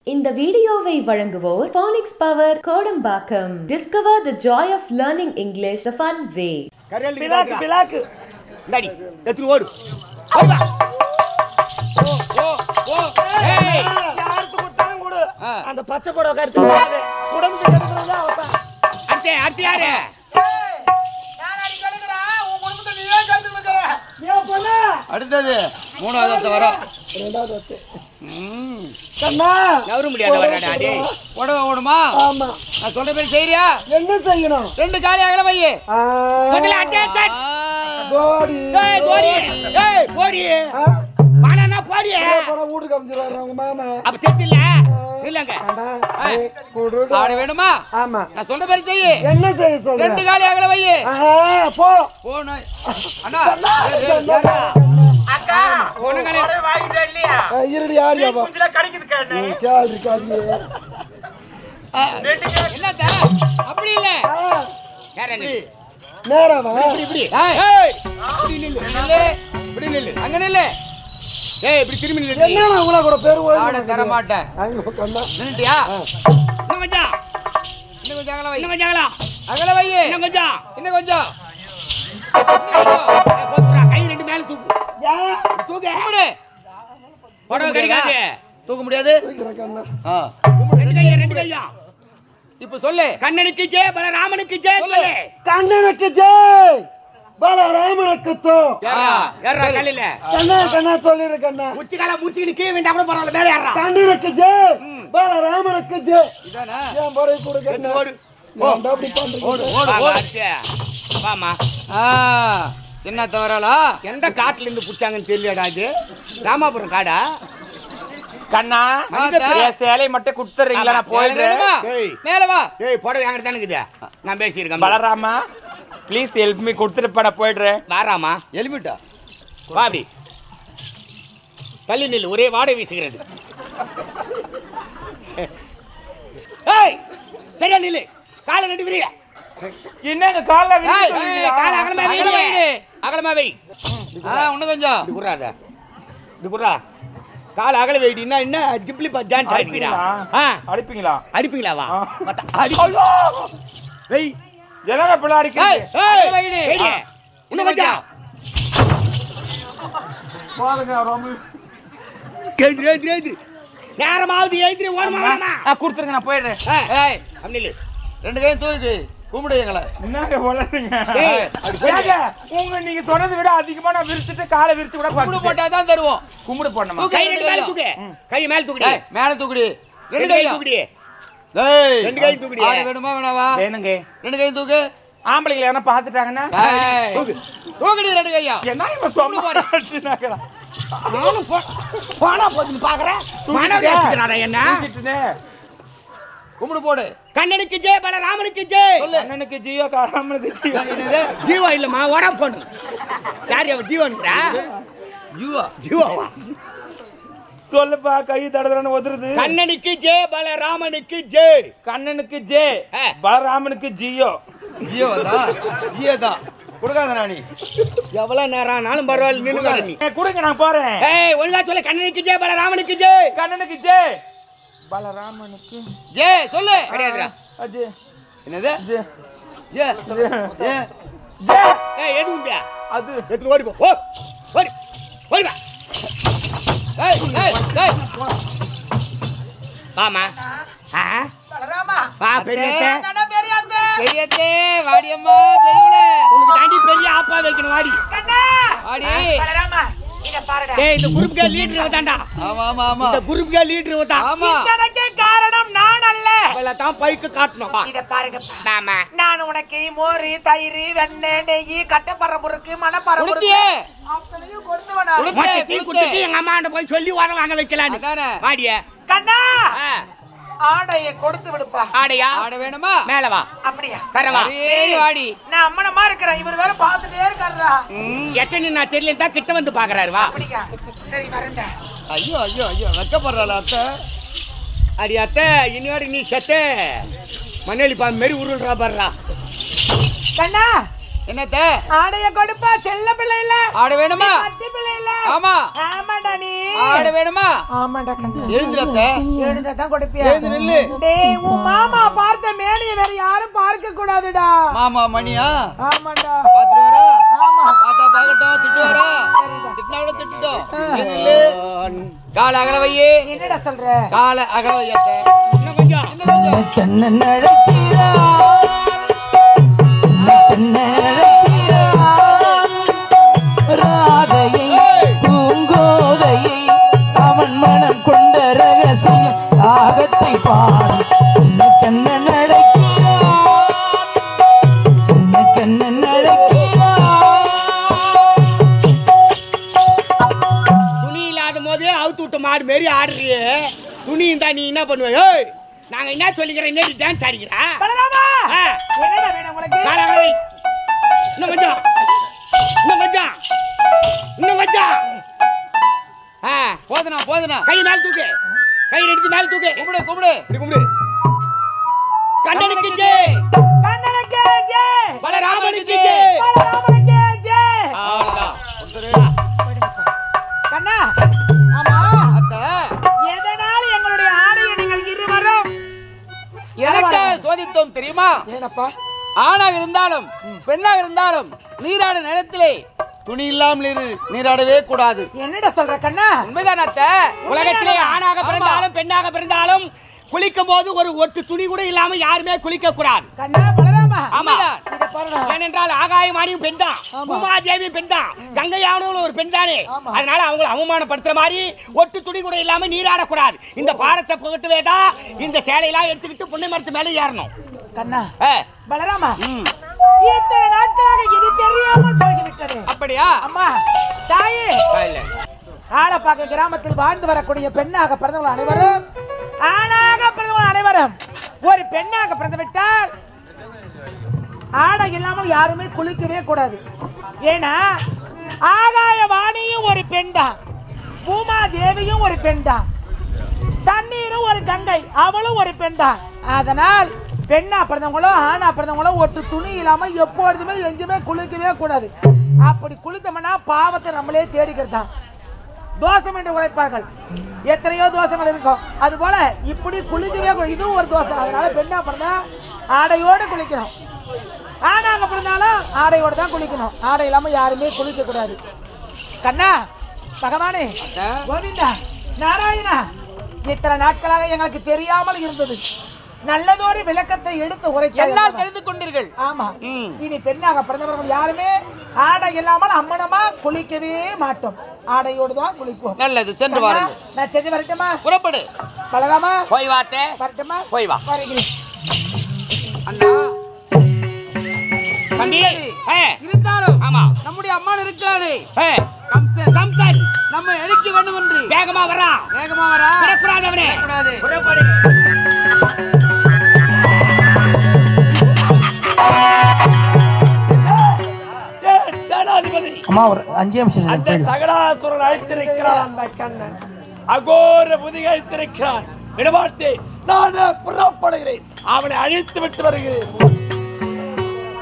இந்த வீடியோவை வழங்குவோர் Phonics Power கோடம்பாக்கம். Discover the joy of learning English the fun way. பிளாக்கு டடி எத்து ஓடு ஓடுடா ஏய் யாருக்கு கொடுத்தாலும் கொடு அந்த பச்சை கொடை கருத்து குடம்பு கெடுக்குறதா அவசா அடுத்து யாரு நான் அடி கலக்குறா உன் குடும்பத்தை நீயே கெடுத்து வைக்கற ஏ பொண்ணா அடுத்தது மூணாவது வர ரெண்டாவது வத்து கண்ணா நவர முடியாத வரடா டேய் ஓடுமா ஆமா நான் சொல்ற பேர் செய்றியா என்ன செய்யணும் ரெண்டு காலி அகல வையே முதல்ல அட்டேஷன் கோடி ஏய் போடி மானனா போடி போட ஊடு கம்ஜிராங்க உங்க மாமா அப்ப தெரியல இல்லங்க ஆட வேணுமா ஆமா நான் சொல்ற பேர் செய் என்ன செய்ய சொல்ற ரெண்டு காலி அகல வையே போ போனா அண்ணா அக்கா உனக்கு வாங்கிட்டே இல்லையா இருடி யாரியா பா குஞ்சில கடிக்குது கண்ணே கேள்வி கேள்வி என்னடா அப்படி இல்ல யார நீ நேராவா இப்படி ஏய் இப்படி நில்லு இப்படி நில்லு அங்க நில்லு ஏய் இப்படி திரும்பி நில்லு என்னடா உங்கள கூட பேர் ஓய் ஆட தர மாட்டேன் அங்க கண்ணா நின்னுட்டியா இன்னும் கொஞ்சம் அகல வை இன்னும் கொஞ்சம் அகல வை இன்னும் கொஞ்சம் போடுடா கை ரெண்டு மேல தூக்கு தூக்கு கும்பிடு போட கடிக்காதே தூக்க முடியாது கண்ணா ரெண்டு கையா இப்ப சொல்லு கண்ணனுக்கு ஜெய பலராமனுக்கு ஜெய சொல்லு கண்ணனுக்கு ஜெய் பலராமனுக்கு தோ யாரா கல்லில கண்ணா சொல்லிரு கண்ணா முச்சி கால முச்சிக்கு கீழ வேண்டா கூட பரவாயில்லை மேல யாரா கண்ணனுக்கு ஜெய் பலராமனுக்கு ஜெய் இதானே ஏன் போடை கூட கண்ணா ஓடு ஓடு அப்படி பண்றீங்க ஓடு வாமா சின்ன தவறலா எந்த காட்டுல இருந்து புடிச்சாங்கன்னு தெரியலடா இது ராமாபுரம் காடா கண்ணா சேலை மட்டும் குடுத்துறீங்களா நான் போயிடுறேன் மேல வா ஏய் போட என்கிட்ட தான இருக்குது நான் பேசி இருக்கேன் பலராமா ப்ளீஸ் ஹெல்ப் மீ கொடுத்துட்டு நான் போயிடுறேன் வாராமா எலிமிட்டா வா அப்படி தள்ளி நில்லு ஒரே வாடை வீசுகிறது ஏய் சரியா நில்லு காலை ரெண்டு விரியா என்னங்க கால்ல காலை அகலமா வை இன்னும் கொஞ்சம் இது குறாத இது குறா கால அகல வைடினா என்ன ஜிப்லி ஜான் ஆயிடுறா அடிப்பீங்களா வா அடி வெய் என்னங்க பிள்ளை அடிக்கிறீங்க வைடி இன்னும் கொஞ்சம் பாருங்க ரொம்ப கேந்திரேந்திரேந்திர நேரமாவது ஏந்திர ஓரமா கொடுத்துருங்க நான் போயிடுறேன் ஏய் அம்னில ரெண்டு கையும் தூக்கு கும்பிடு எங்களை என்னங்க வளருங்க உங்க நீங்க சொன்னதை விட அதிகமா நான் விரிச்சிட்டு காலை விரிச்சு கூட கும்பிடு போட்டா தான் தருவோம் கும்பிடு போடணுமா கை ரெண்டு மேல தூக்கு கை மேல தூக்குடி மேல தூக்குடி ரெண்டு கை தூக்குடி டேய் ரெண்டு கை தூக்குடி ஆட வேணுமா வேணாவா வேணுங்க ரெண்டு கை தூக்கு ஆம்பளைங்க யாரா பாத்துட்டாங்கன்னா தூக்கு தூக்குடி ரெண்டு கையா என்ன இவன் சொம்மா போறானே நானும் போனா போதுன்னு பாக்குறேன் மனோரே வச்சுக்கறாடா என்ன கும்பிடு போடு கண்ணனுக்கு ஜெய பலராமனுக்கு ஜெய் கண்ணனுக்கு ஜியோ ராமனுக்கு ஜியோ என்னது ஜீவா இல்லம்மா ஓடா போடு யார் அவ ஜீவன்ங்கறா ஜீவாவா சொல்லுப்பா கை தடதறன்னு ஒதுருது கண்ணனுக்கு ஜெய பலராமனுக்கு ஜெய் கண்ணனுக்கு ஜெய் பலராமனுக்கு ஜியோ ஜியோதான் குடுக்காத நானி எவ்வளவு நேரம் ஆனாலும் பரவாயில்லை நின்னுங்க நீ குடுங்க நான் போறேன் ஏய் ஒழுங்கா சொல்லு கண்ணனுக்கு ஜெய பலராமனுக்கு ஜெய் கண்ணனுக்கு ஜெய் பலராமனுக்கு ஜெய் சொல்லு கிடையாதுடா அஜே என்னது ஜெய் ஜெய் ஜெய் ஜெய் ஏய் எது உண்டா அது எடுத்து ஓடி போ ஓடி ஓடி வா ஏய் ஏய் ஏய் வாமா பலராமா வா பெரியத்தே கண்ணா பெரியாத்தே பெரியத்தே வாடியம்மா பெரியவளே உனக்கு தாண்டி பெரிய ஆப்பா வைக்கணும் வாடி கண்ணா வாடி பலராமா இத பாருடா டேய் இந்த குரூப்க்கு லீடர் வந்தான்டா ஆமா இந்த குரூப்க்கு லீடர் வந்தா ஆமா இதற்கு காரணம் நான் அல்ல அவள தான் பைக்கு காட்டணும் இத பாருங்க ஆமா நான் உனக்கு மோர் தயிர் வெண்ணெய் நெய் கட்டப்பற முறுக்கு மணப்பற முறுக்கு குடியே அத்தனையும் கொடுத்துவனா மொத்த டீ குடிச்சு எங்க அம்மாண்ட போய் சொல்லி வர வாங்க வைக்கலான்னு வாடியே கண்ணா ஆடையை கொடுத்து விடுப்பா ஆடையா ஆட வேணுமா மேல வா அப்படியா தரவா சரி வாடி நான் அம்மனமா இருக்கிறேன் இவர் வேற பாத்துட்டே இருக்காருடா எத்தனை நான் தெரியல தான் கிட்ட வந்து பாக்குறாரு வா அப்படியா சரி வரேன்டா ஐயோ ஐயோ ஐயோ வெக்கப்படுறாள அத்தை அடி அத்தை இனியோட நீ செத்த மண்ணெளி பா மாரி உருள்றா பாடுறா கண்ணா என்னத்த ஆடைய கொடுப்பா செல்ல பிள்ளை இல்ல ஆட வேணுமா கட்டி பிள்ளை இல்ல ஆமா ஆமாடா நீ ஆட வேணுமா ஆமாடா கண்ணா எழுந்துறத்த எழுந்ததான் கொடுப்பியா எழுந்து நில்லு டேய் உன் மாமா பார்த்த மேனிய வேற யாரும் பார்க்க கூடாதுடா மாமா மணியா ஆமாடா பாத்துட்டு வரா ஆமா பாத்தா பாக்கட்டும் திட்டு வரா திட்டுனா கூட திட்டுட்டோம் எழுந்து நில்லு கால அகல வையே என்னடா சொல்ற கால அகல வையத்த இன்னும் கொஞ்சம் கண்ண நடக்கிறா கண்ண நடக்கிறா ராதையை பூங்கோதையை அவன் மனம் கொண்ட ரகசியம் ராகத்தை பாடு சின்ன கண்ண நடக்கிறா சின்ன கண்ண நடக்கிறா துணி இல்லாத போதே அவுத்து விட்ட மாடு மாரி ஆடுறியே துணி இருந்தா நீ என்ன பண்ணுவ ஏய் நாங்க என்ன சொல்லிக்கிறேன் இன்னைக்கு டான்ஸ் ஆடிக்கிறா பலராமா என்னடா வேணும் உங்களுக்கு காலங்களை இன்னும் கொஞ்சம் இன்னும் கொஞ்சம் இன்னும் கொஞ்சம் போதுனா போதுனா கை மேல தூக்கு கை எடுத்து மேல தூக்கு கும்பிடு கும்பிடு இப்படி கும்பிடு கண்ணனுக்கு ஜெய் கண்ணனுக்கு ஜெய் பலராமனுக்கு ஜெய் பலராமனுக்கு ஜெய் அவ்வளவுதான் கண்ணா ஆமா அத்தை எதனால் எங்களுடைய ஆடையை நீங்கள் இருவரும் எனக்கு சோதித்தோம் தெரியுமா ஏனப்பா ஆணாக இருந்தாலும் பெண்ணாக இருந்தாலும் நீராட நேரத்திலே துணி இல்லாமல் நீராடவே கூடாது என்னடா சொல்ற கண்ணா உண்மைதான் அத்தை உலகத்திலே ஆணாக பிறந்தாலும் பெண்ணாக பிறந்தாலும் குளிக்கும் போது ஒரு ஒட்டு துணி கூட இல்லாம யாருமே குளிக்க கூடாது கண்ணா பலராமா ஆமா இத பாருடா ஏனென்றால் ஆகாயமானியும் பெண் தான் உமாதேவியும் பெண் தான் கங்கையானவளும் ஒரு பெண் தானே அதனால அவங்களை அவமானப்படுத்துற மாதிரி ஒட்டு துணி கூட இல்லாம நீராடக்கூடாது இந்த பாரத்தை புகட்டுவே தான் இந்த சேலையெல்லாம் எடுத்துக்கிட்டு புண்ணை மரத்து மேலே ஏறணும் கண்ணா பலராமா இத்தனை நாட்களாக இது தெரியாமல் போய்விட்டது அப்படியா அம்மா தாயே ஆலப்பாக்கம் கிராமத்தில் வாழ்ந்து வரக்கூடிய பெண்ணாக பிறந்தவர்கள் அனைவரும் ஆணாக பிறந்தவர்கள் அனைவரும் ஒரு பெண்ணாக பிறந்து விட்டால் ஆடை இல்லாமல் யாருமே குளிக்கவே கூடாது ஏன்னா ஆகாய வாணியும் ஒரு பெண் தான் பூமா தேவியும் ஒரு பெண் தான் தண்ணீரும் ஒரு கங்கை அவளும் ஒரு பெண் தான் அதனால் பெண்ணா பிறந்தவங்களும் ஆணா பிறந்தவங்களும் ஒட்டு துணி இல்லாம எப்பொழுதுமே எங்கேயுமே குளிக்கவே கூடாது அப்படி குளித்தோம்னா பாவத்தை நம்மளே தேடிக்கிறது தான் தோஷம் என்று உழைப்பார்கள் எத்தனையோ தோஷங்கள் இருக்கும் அது போல இப்படி குளிக்கவே கூடாது இதுவும் ஒரு தோஷம் அதனால பெண்ணா பிறந்தா ஆடையோடு குளிக்கணும் ஆணாங்க பிறந்தாலும் ஆடையோடு தான் குளிக்கணும் ஆடை இல்லாம யாருமே குளிக்க கூடாது கண்ணா பகவானே கோவிந்தா நாராயணா இத்தனை நாட்களாக எங்களுக்கு தெரியாமல் இருந்தது நல்லதொரு விளக்கத்தை எடுத்து உரைத்தால் தெரிந்து கொண்டீர்கள் ஆமா இனி பெண்ணாக பிறந்தவர்கள் யாருமே ஆடை இல்லாமல் அம்மனமா குளிக்கவே மாட்டோம் ஆடையோடு தான் குளிப்போம் நல்லது சென்று வாருங்கள் நான் சென்று வரட்டுமா புறப்படு பலராமா போய் வாத்தே வரட்டுமா போய் வா வருகிறேன் அண்ணா தம்பி இருந்தாலும் ஆமா நம்முடைய அம்மா இருக்கிறாரே கம்சன் கம்சன் நம்ம எடுக்க வேண்டும் என்று வேகமா வரா விடக்கூடாது அவனே புறப்படு அம்மா ஒரு 5 நிமிஷம் அந்த சகடாசுரன் அழைத்திருக்கிறான் அந்த கண்ணன் அகோர புதிக அழைத்திருக்கிறான் விடமாட்டே நான் புறப்படுகிறேன் அவனை அழித்து விட்டு வருகிறேன்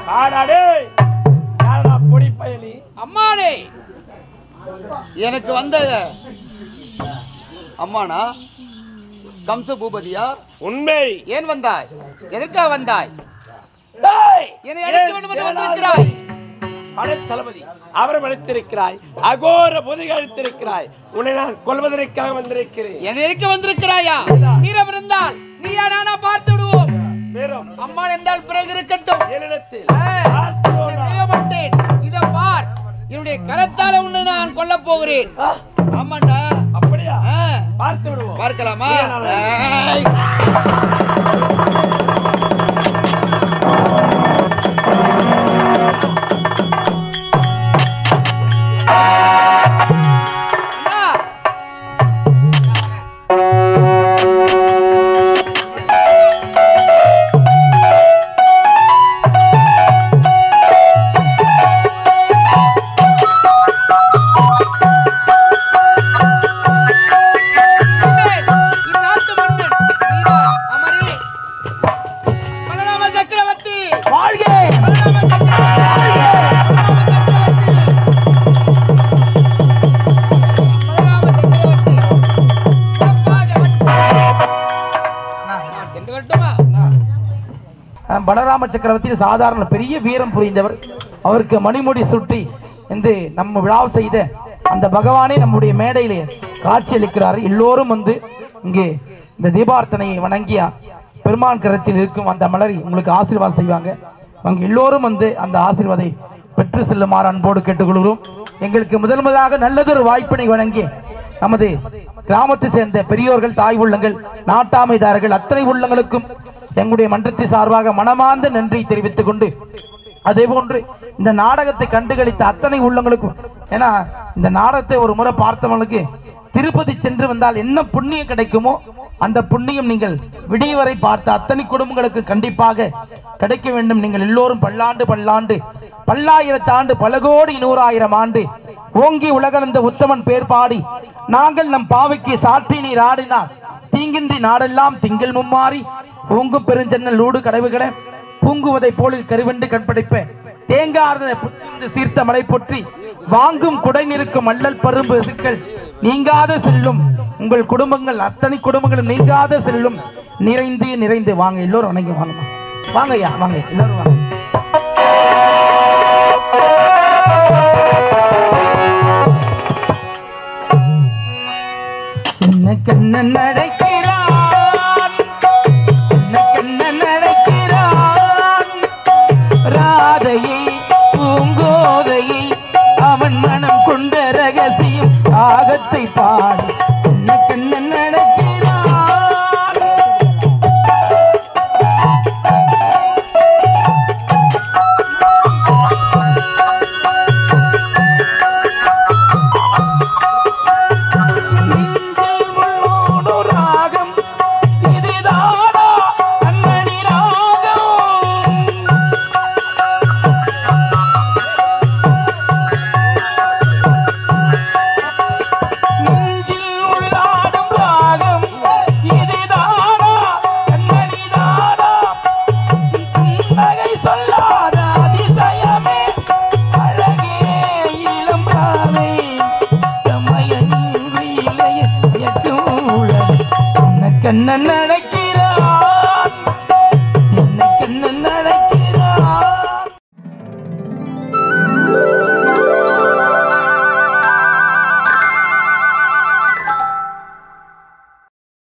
காடாடே யாரா பொடி பயலி அம்மானே எனக்கு வந்த அம்மானா கம்ச பூபதியா உண்மை ஏன் வந்தாய் எதற்காக வந்தாய் டேய், என்னை அழைக்க வேண்டும் என்று வந்திருக்கிறாய் படை தளபதி அவரை அழைத்திருக்கிறாய் அகோர புதிக அழைத்திருக்கிறாய் உன்னை நான் கொல்வதற்காக வந்திருக்கிறேன் என்னை அழைக்க வந்திருக்கிறாயா நீரம் இருந்தால் நீயா நானா பார்த்து விடுவோம் பேரும் அம்மா என்றால் பிறகு இருக்கட்டும் என்னிடத்தில் மாட்டேன் இத பார் என்னுடைய கரத்தால உன்னை நான் கொல்ல போகிறேன் ஆமாண்டா அப்படியா பார்த்து விடுவோம் பார்க்கலாமா அமரே நம் பலராம சக்கரவர்த்தி சாதாரண பெரிய வீரம் புரிந்தவர். அவருக்கு மணிமுடி சுட்டி என்று நம்ம விழா செய்த அந்த பகவானே நம்முடைய மேடையிலே காட்சி அளிக்கிறார். எல்லோரும் வந்து இங்கே இந்த தீபார்த்தனையை வணங்கிய பெருமான் கரத்தில் இருக்கும் அந்த மலரி உங்களுக்கு ஆசீர்வாதம் செய்வாங்க. அங்க எல்லோரும் வந்து அந்த ஆசீர்வாதை பெற்று செல்லுமாறு அன்போடு கேட்டுக்கொள்கிறோம். எங்களுக்கு முதலாக நல்லதொரு வாய்ப்பினை வழங்கி நமது கிராமத்தை சேர்ந்த பெரியோர்கள், தாய் உள்ளங்கள், நாட்டாமைதாரர்கள் அத்தனை உள்ளங்களுக்கும் எங்களுடைய மன்றத்தை சார்பாக மனமார்ந்த நன்றி தெரிவித்துக் கொண்டு, அதே போன்று இந்த நாடகத்தை கண்டுகளித்த அத்தனை உள்ளங்களுக்கும், ஏன்னா இந்த நாடகத்தை ஒரு முறை பார்த்தவங்களுக்கு திருப்பதி சென்று வந்தால் என்ன புண்ணியம் கிடைக்குமோ அந்த புண்ணியம் நீங்கள் விடிய வரை பார்த்த அத்தனை குடும்பங்களுக்கு கண்டிப்பாக கிடைக்க வேண்டும். நீங்கள் எல்லோரும் பல்லாண்டு பல்லாண்டு பல்லாயிரத்தாண்டு பல கோடி 100,000 ஆண்டு ஓங்கி உலகளந்த உத்தமன் பேர் பாடி நாங்கள் நம் பாவைக்கு சாற்றி நீர் ஆடினார் தீங்கின்றி நாடெல்லாம் திங்கள் மும்மாறி ஓங்கும் பெருஞ்சன்னல் லூடு கடவுகளை பூங்குவதை போலில் கருவெண்டு கண்படைப்ப தேங்கார்ந்த புத்திருந்து சீர்த்த மலை பொற்றி வாங்கும் குடை நிற்கும் அல்லல் பரும்பு சிக்கல் நீங்காத செல்லும் உங்கள் குடும்பங்கள் அத்தனை குடும்பங்களும் நீங்காத செல்லும் நிறைந்து நிறைந்து வாங்க. எல்லோரும் வணங்கி வாங்க. வாங்க ஐயா, வாங்க எல்லாரும் வாங்க. சின்ன கண்ணன் நடக்கிறான், சின்ன கண்ணன் நடக்கிறான், ராதையை பூங்கோதையை அவன் மனம் கொண்ட ரகசியம் ஆகத்தை பாடு. சின்ன கண்ணன் நடக்கிறான், நெஞ்சில் முள்ளோடு ராகம் இதுதானா கண்மணி ராகம், நெஞ்சில் உள்ளாடும் ராகம் இதுதானா கண்மணி தானா, புன்னகை சொல்லாத அதிசயமே அழகே இளம் ராவே தமையன் வீலையே சின்ன கண்ணன்